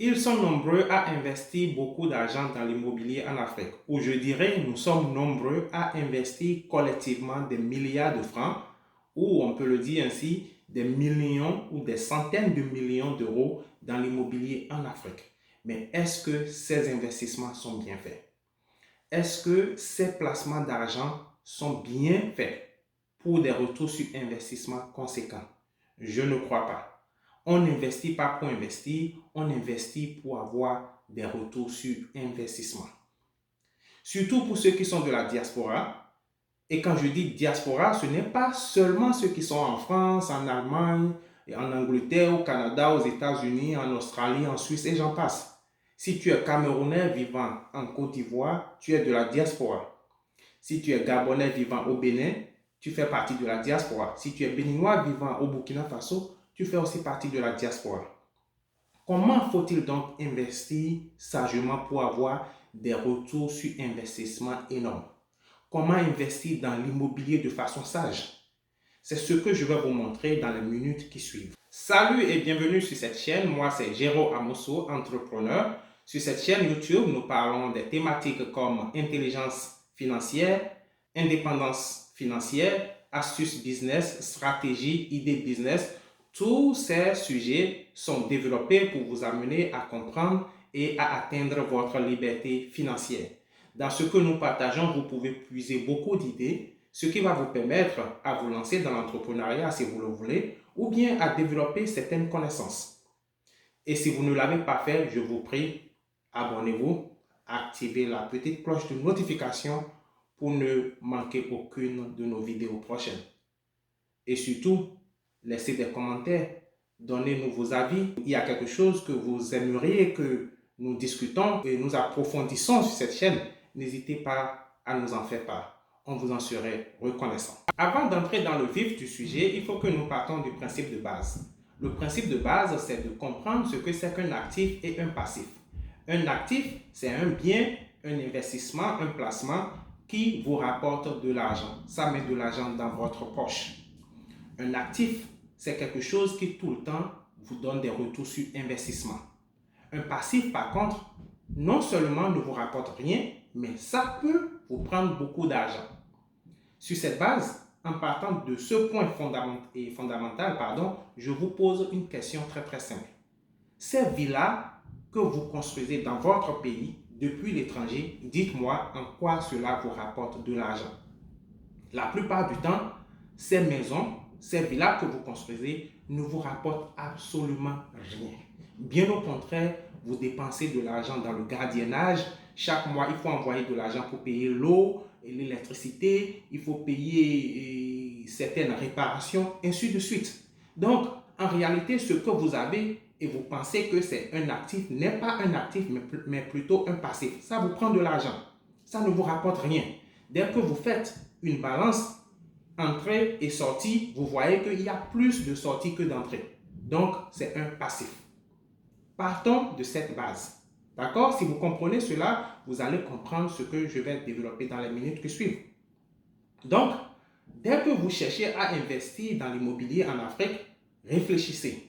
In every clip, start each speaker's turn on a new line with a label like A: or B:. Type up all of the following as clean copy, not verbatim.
A: Ils sont nombreux à investir beaucoup d'argent dans l'immobilier en Afrique, ou je dirais nous sommes nombreux à investir collectivement des milliards de francs, ou on peut le dire ainsi, des millions ou des centaines de millions d'euros dans l'immobilier en Afrique. Mais est-ce que ces investissements sont bien faits? Est-ce que ces placements d'argent sont bien faits pour des retours sur investissement conséquents? Je ne crois pas. On n'investit pas pour investir, on investit pour avoir des retours sur investissement. Surtout pour ceux qui sont de la diaspora. Et quand je dis diaspora, ce n'est pas seulement ceux qui sont en France, en Allemagne, en Angleterre, au Canada, aux États-Unis, en Australie, en Suisse et j'en passe. Si tu es Camerounais vivant en Côte d'Ivoire, tu es de la diaspora. Si tu es Gabonais vivant au Bénin, tu fais partie de la diaspora. Si tu es Béninois vivant au Burkina Faso, tu fais aussi partie de la diaspora. Comment faut-il donc investir sagement pour avoir des retours sur investissement énormes? Comment investir dans l'immobilier de façon sage? C'est ce que je vais vous montrer dans les minutes qui suivent. Salut et bienvenue sur cette chaîne. Moi, c'est Jero Amosso, entrepreneur. Sur cette chaîne YouTube, nous parlons des thématiques comme intelligence financière, indépendance financière, astuces business, stratégie, idées business. Tous ces sujets sont développés pour vous amener à comprendre et à atteindre votre liberté financière. Dans ce que nous partageons, vous pouvez puiser beaucoup d'idées, ce qui va vous permettre à vous lancer dans l'entrepreneuriat si vous le voulez, ou bien à développer certaines connaissances. Et si vous ne l'avez pas fait, je vous prie, abonnez-vous, activez la petite cloche de notification pour ne manquer aucune de nos vidéos prochaines. Et surtout, laissez des commentaires, donnez-nous vos avis. Il y a quelque chose que vous aimeriez que nous discutons et nous approfondissons sur cette chaîne, n'hésitez pas à nous en faire part. On vous en serait reconnaissant. Avant d'entrer dans le vif du sujet, il faut que nous partons du principe de base. Le principe de base, c'est de comprendre ce que c'est qu'un actif et un passif. Un actif, c'est un bien, un investissement, un placement qui vous rapporte de l'argent. Ça met de l'argent dans votre poche. Un actif, c'est quelque chose qui tout le temps vous donne des retours sur investissement. Un passif, par contre, non seulement ne vous rapporte rien, mais ça peut vous prendre beaucoup d'argent. Sur cette base, en partant de ce point fondamental, je vous pose une question très simple. Ces villas que vous construisez dans votre pays depuis l'étranger, dites-moi en quoi cela vous rapporte de l'argent. La plupart du temps, ces maisons, ces villas que vous construisez ne vous rapportent absolument rien. Bien au contraire, vous dépensez de l'argent dans le gardiennage. Chaque mois, il faut envoyer de l'argent pour payer l'eau et l'électricité. Il faut payer certaines réparations, ainsi de suite. Donc, en réalité, ce que vous avez et vous pensez que c'est un actif n'est pas un actif, mais plutôt un passif. Ça vous prend de l'argent. Ça ne vous rapporte rien. Dès que vous faites une balance entrée et sortie, vous voyez qu'il y a plus de sorties que d'entrées. Donc, c'est un passif. Partons de cette base. D'accord? Si vous comprenez cela, vous allez comprendre ce que je vais développer dans les minutes qui suivent. Donc, dès que vous cherchez à investir dans l'immobilier en Afrique, réfléchissez.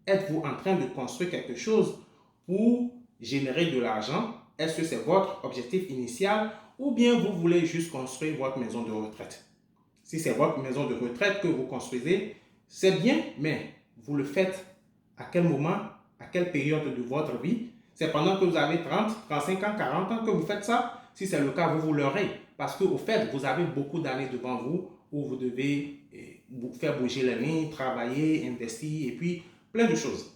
A: Êtes-vous en train de construire quelque chose pour générer de l'argent? Est-ce que c'est votre objectif initial ou bien vous voulez juste construire votre maison de retraite? Si c'est votre maison de retraite que vous construisez, c'est bien, mais vous le faites à quel moment, à quelle période de votre vie? C'est pendant que vous avez 30, 35 ans, 40 ans que vous faites ça? Si c'est le cas, vous l'aurez. Parce qu'au fait, vous avez beaucoup d'années devant vous où vous devez vous faire bouger les lignes, travailler, investir et puis plein de choses.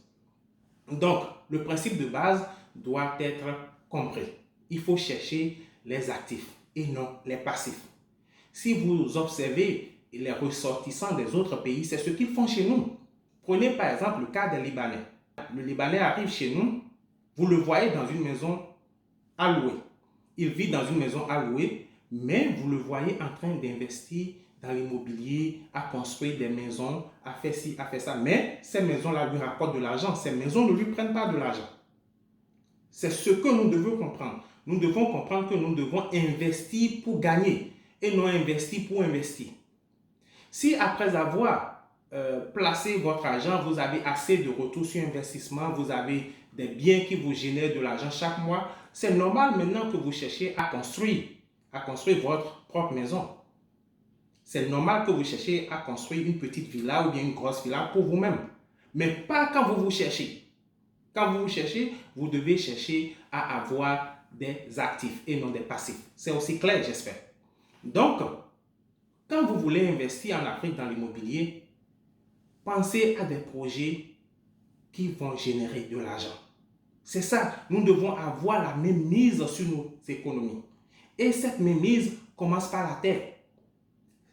A: Donc, le principe de base doit être compris. Il faut chercher les actifs et non les passifs. Si vous observez les ressortissants des autres pays, c'est ce qu'ils font chez nous. Prenez par exemple le cas des Libanais. Le Libanais arrive chez nous, vous le voyez dans une maison allouée. Il vit dans une maison allouée, mais vous le voyez en train d'investir dans l'immobilier, à construire des maisons, à faire ci, à faire ça. Mais ces maisons-là lui rapportent de l'argent. Ces maisons ne lui prennent pas de l'argent. C'est ce que nous devons comprendre. Nous devons comprendre que nous devons investir pour gagner et non investir pour investir. Si après avoir placé votre argent, vous avez assez de retour sur investissement, vous avez des biens qui vous génèrent de l'argent chaque mois, c'est normal maintenant que vous cherchiez à construire votre propre maison. C'est normal que vous cherchiez à construire une petite villa ou bien une grosse villa pour vous-même. Mais pas quand vous vous cherchez. Quand vous vous cherchez, vous devez chercher à avoir des actifs et non des passifs. C'est aussi clair, j'espère. Donc, quand vous voulez investir en Afrique dans l'immobilier, pensez à des projets qui vont générer de l'argent. C'est ça, nous devons avoir la même mise sur nos économies. Et cette même mise commence par la terre.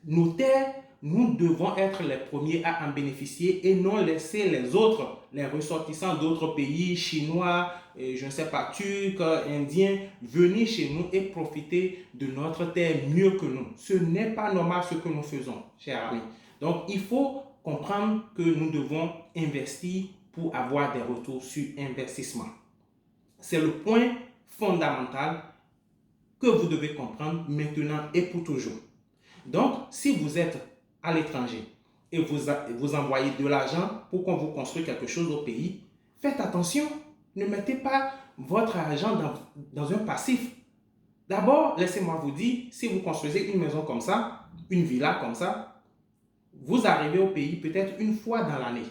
A: Nos terres, nous devons être les premiers à en bénéficier et non laisser les autres, les ressortissants d'autres pays, chinois, je ne sais pas, turcs, indiens, venir chez nous et profiter de notre terre mieux que nous. Ce n'est pas normal ce que nous faisons, chers amis. Donc, il faut comprendre que nous devons investir pour avoir des retours sur investissement. C'est le point fondamental que vous devez comprendre maintenant et pour toujours. Donc, si vous êtes à l'étranger et vous envoyez de l'argent pour qu'on vous construise quelque chose au pays, faites attention. Ne mettez pas votre argent dans un passif. D'abord, laissez-moi vous dire, si vous construisez une maison comme ça, une villa comme ça, vous arrivez au pays peut-être une fois dans l'année.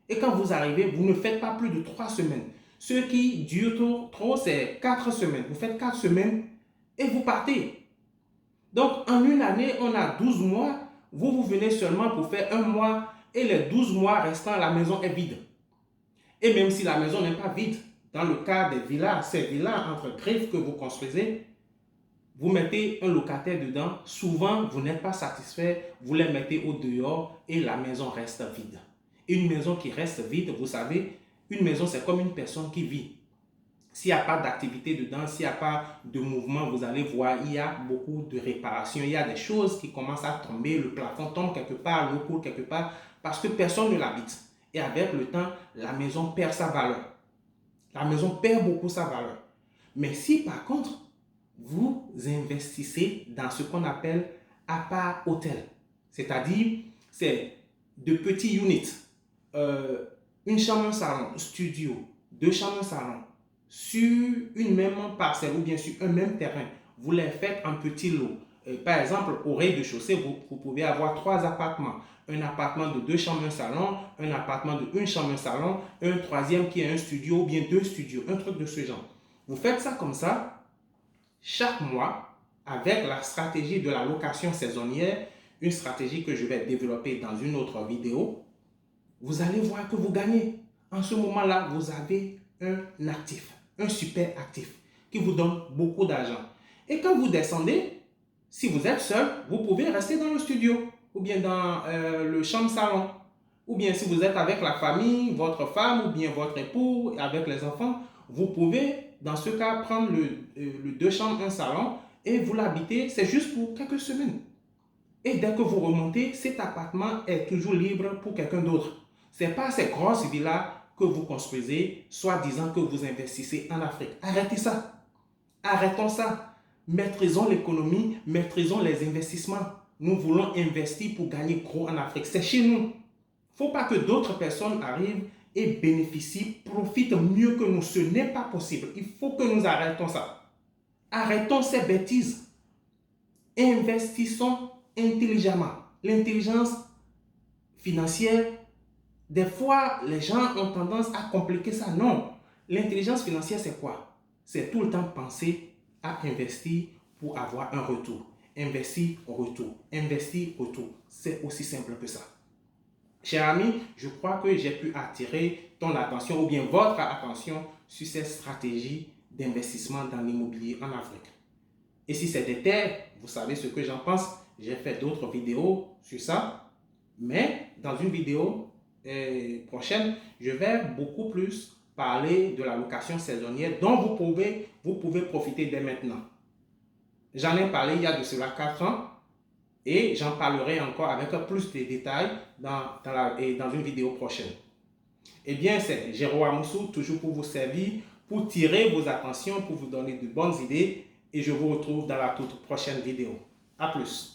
A: Et quand vous arrivez, vous ne faites pas plus de 3 semaines. Ce qui dure trop, c'est 4 semaines. Vous faites 4 semaines et vous partez. Donc, en une année, on a 12 mois. Vous venez seulement pour faire 1 mois et les 12 mois restants, la maison est vide. Et même si la maison n'est pas vide, dans le cas des villas, ces villas entre griffes que vous construisez, vous mettez un locataire dedans. Souvent, vous n'êtes pas satisfait, vous les mettez au dehors et la maison reste vide. Une maison qui reste vide, vous savez, une maison, c'est comme une personne qui vit. S'il n'y a pas d'activité dedans, s'il n'y a pas de mouvement, vous allez voir, il y a beaucoup de réparations. Il y a des choses qui commencent à tomber, le plafond tombe quelque part, l'eau coule quelque part, parce que personne ne l'habite. Et avec le temps, la maison perd sa valeur. La maison perd beaucoup sa valeur. Mais si par contre, vous investissez dans ce qu'on appelle appart-hôtel, c'est-à-dire, c'est de petits units, une chambre, un salon, studio, 2 chambres, un salon, sur une même parcelle ou bien sur un même terrain, vous les faites en petits lots. Par exemple, au rez-de-chaussée, vous pouvez avoir 3 appartements. Un appartement de 2 chambres, un salon, un appartement de 1 chambre, un salon, un troisième qui est un studio ou bien 2 studios, un truc de ce genre. Vous faites ça comme ça, chaque mois, avec la stratégie de la location saisonnière, une stratégie que je vais développer dans une autre vidéo. Vous allez voir que vous gagnez. En ce moment-là, vous avez un actif, un super actif qui vous donne beaucoup d'argent. Et quand vous descendez, si vous êtes seul, vous pouvez rester dans le studio ou bien dans le chambre-salon. Ou bien si vous êtes avec la famille, votre femme ou bien votre époux, avec les enfants, vous pouvez dans ce cas prendre le 2 chambres, un salon et vous l'habitez, c'est juste pour quelques semaines. Et dès que vous remontez, cet appartement est toujours libre pour quelqu'un d'autre. Ce n'est pas ces grosses villas que vous construisez, soit disant que vous investissez en Afrique. Arrêtez ça. Arrêtons ça. Maîtrisons l'économie, maîtrisons les investissements. Nous voulons investir pour gagner gros en Afrique. C'est chez nous. Il ne faut pas que d'autres personnes arrivent et bénéficient, profitent mieux que nous. Ce n'est pas possible. Il faut que nous arrêtons ça. Arrêtons ces bêtises. Investissons intelligemment. L'intelligence financière, des fois, les gens ont tendance à compliquer ça. Non. L'intelligence financière, c'est quoi? C'est tout le temps penser à investir pour avoir un retour. Investir, retour. Investir, retour. C'est aussi simple que ça. Cher ami, je crois que j'ai pu attirer ton attention ou bien votre attention sur ces stratégies d'investissement dans l'immobilier en Afrique. Et si c'est des terres, vous savez ce que j'en pense. J'ai fait d'autres vidéos sur ça. Mais dans une vidéo prochaine, je vais beaucoup plus parler de la location saisonnière dont vous pouvez profiter dès maintenant. J'en ai parlé il y a de cela 4 ans et j'en parlerai encore avec plus de détails dans une vidéo prochaine. Eh bien, c'est Jérôme Amoussou, toujours pour vous servir, pour tirer vos attentions, pour vous donner de bonnes idées et je vous retrouve dans la toute prochaine vidéo. À plus.